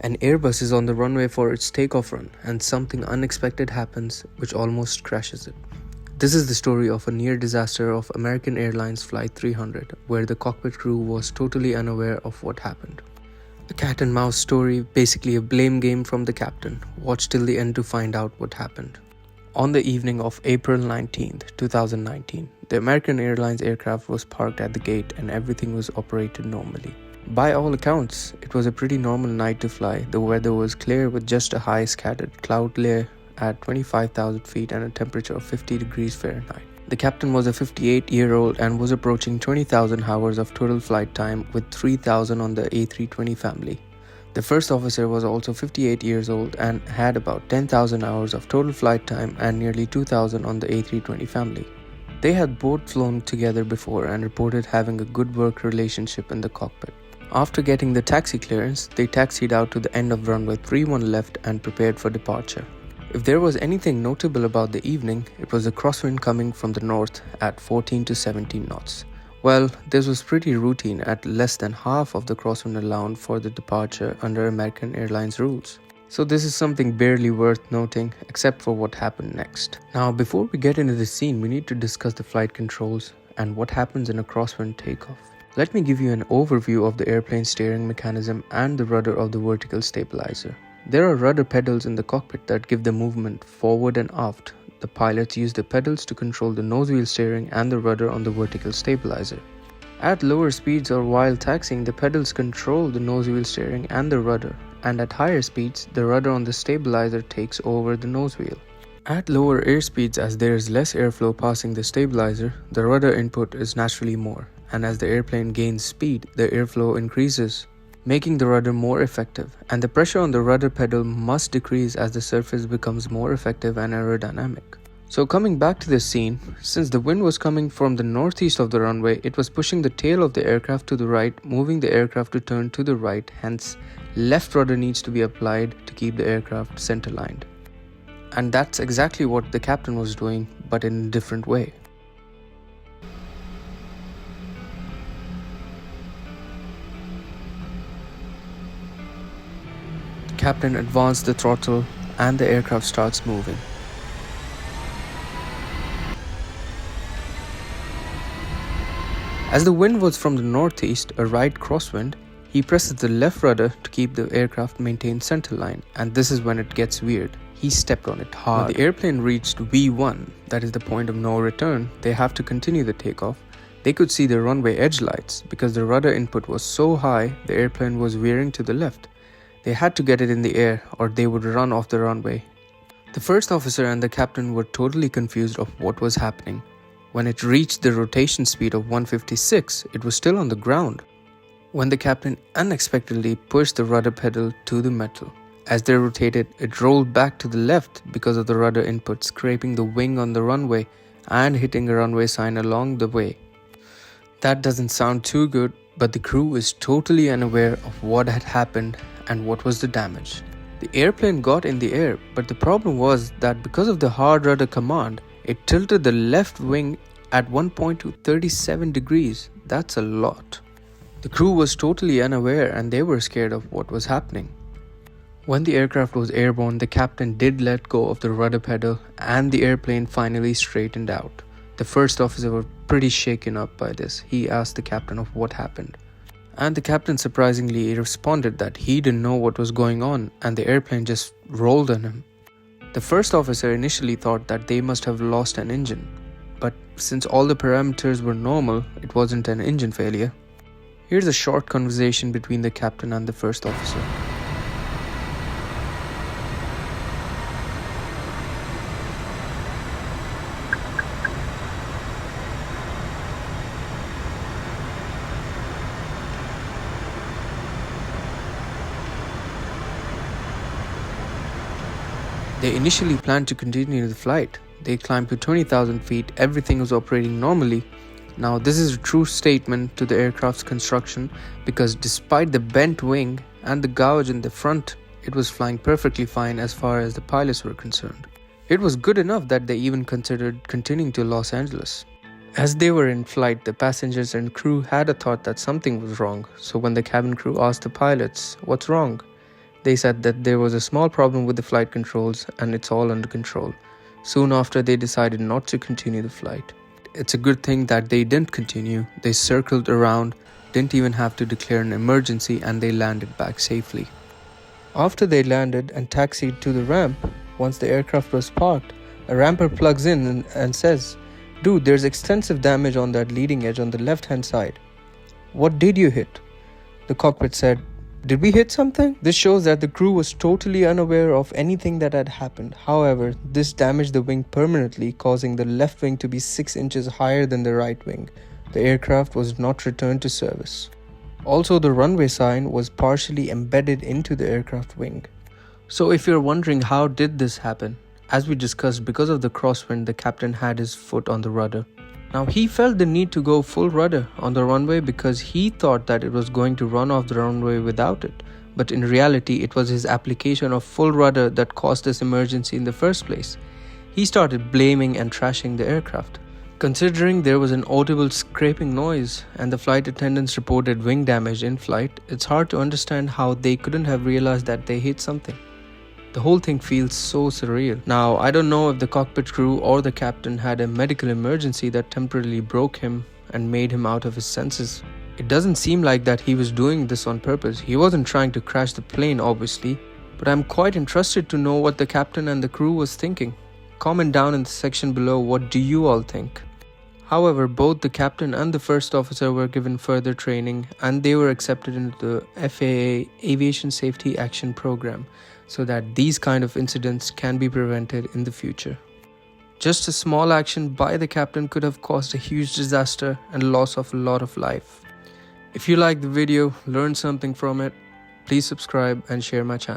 An Airbus is on the runway for its takeoff run, and something unexpected happens which almost crashes it. This is the story of a near disaster of American Airlines Flight 300, where the cockpit crew was totally unaware of what happened. A cat and mouse story, basically a blame game from the captain. Watch till the end to find out what happened. On the evening of April 19th, 2019, the American Airlines aircraft was parked at the gate and everything was operated normally. By all accounts, it was a pretty normal night to fly. The weather was clear with just a high scattered cloud layer at 25,000 feet and a temperature of 50 degrees Fahrenheit. The captain was a 58-year-old and was approaching 20,000 hours of total flight time with 3,000 on the A320 family. The first officer was also 58 years old and had about 10,000 hours of total flight time and nearly 2,000 on the A320 family. They had both flown together before and reported having a good work relationship in the cockpit. After getting the taxi clearance, they taxied out to the end of runway 31 left and prepared for departure. If there was anything notable about the evening, it was a crosswind coming from the north at 14 to 17 knots. Well, this was pretty routine at less than half of the crosswind allowed for the departure under American Airlines rules. So this is something barely worth noting except for what happened next. Now before we get into the scene, we need to discuss the flight controls and what happens in a crosswind takeoff. Let me give you an overview of the airplane steering mechanism and the rudder of the vertical stabilizer. There are rudder pedals in the cockpit that give the movement forward and aft. The pilots use the pedals to control the nose-wheel steering and the rudder on the vertical stabilizer. At lower speeds or while taxiing, the pedals control the nose-wheel steering and the rudder, and at higher speeds, the rudder on the stabilizer takes over the nose-wheel. At lower airspeeds, as there is less airflow passing the stabilizer, the rudder input is naturally more, and as the airplane gains speed, the airflow increases, making the rudder more effective, and the pressure on the rudder pedal must decrease as the surface becomes more effective and aerodynamic. So coming back to the scene, since the wind was coming from the northeast of the runway, it was pushing the tail of the aircraft to the right, moving the aircraft to turn to the right, hence left rudder needs to be applied to keep the aircraft center-lined. And that's exactly what the captain was doing, but in a different way. The captain advanced the throttle and the aircraft starts moving. As the wind was from the northeast, a right crosswind, he presses the left rudder to keep the aircraft maintained centerline, and this is when it gets weird. He stepped on it hard. When the airplane reached V1, that is the point of no return, they have to continue the takeoff. They could see the runway edge lights. Because the rudder input was so high, the airplane was veering to the left. They had to get it in the air or they would run off the runway. The first officer and the captain were totally confused of what was happening. When it reached the rotation speed of 156, it was still on the ground. When the captain unexpectedly pushed the rudder pedal to the metal. As they rotated, it rolled back to the left because of the rudder input scraping the wing on the runway and hitting a runway sign along the way. That doesn't sound too good, but the crew is totally unaware of what had happened and what was the damage. The airplane got in the air, but the problem was that because of the hard rudder command, it tilted the left wing at one point to 37 degrees. That's a lot. The crew was totally unaware and they were scared of what was happening. When the aircraft was airborne, the captain did let go of the rudder pedal and the airplane finally straightened out. The first officer was pretty shaken up by this. He asked the captain of what happened. And the captain surprisingly responded that he didn't know what was going on and the airplane just rolled on him. The first officer initially thought that they must have lost an engine, but since all the parameters were normal, it wasn't an engine failure. Here's a short conversation between the captain and the first officer. They initially planned to continue the flight. They climbed to 20,000 feet, everything was operating normally. Now this is a true statement to the aircraft's construction because despite the bent wing and the gouge in the front, it was flying perfectly fine as far as the pilots were concerned. It was good enough that they even considered continuing to Los Angeles. As they were in flight, the passengers and crew had a thought that something was wrong, so when the cabin crew asked the pilots, "What's wrong?" They said that there was a small problem with the flight controls and it's all under control. Soon after, they decided not to continue the flight. It's a good thing that they didn't continue. They circled around, didn't even have to declare an emergency, and they landed back safely. After they landed and taxied to the ramp, once the aircraft was parked, a ramper plugs in and says, "Dude, there's extensive damage on that leading edge on the left-hand side. What did you hit?" The cockpit said, "Did we hit something?" This shows that the crew was totally unaware of anything that had happened. However, this damaged the wing permanently, causing the left wing to be 6 inches higher than the right wing. The aircraft was not returned to service. Also, the runway sign was partially embedded into the aircraft wing. So if you're wondering how did this happen, as we discussed, because of the crosswind, the captain had his foot on the rudder. Now, he felt the need to go full rudder on the runway because he thought that it was going to run off the runway without it. But in reality, it was his application of full rudder that caused this emergency in the first place. He started blaming and trashing the aircraft. Considering there was an audible scraping noise and the flight attendants reported wing damage in flight, it's hard to understand how they couldn't have realized that they hit something. The whole thing feels so surreal. Now, I don't know if the cockpit crew or the captain had a medical emergency that temporarily broke him and made him out of his senses. It doesn't seem like that he was doing this on purpose. He wasn't trying to crash the plane, obviously, but I'm quite interested to know what the captain and the crew was thinking. Comment down in the section below, what do you all think? However, both the captain and the first officer were given further training and they were accepted into the FAA Aviation Safety Action Program so that these kind of incidents can be prevented in the future. Just a small action by the captain could have caused a huge disaster and loss of a lot of life. If you liked the video, learned something from it, please subscribe and share my channel.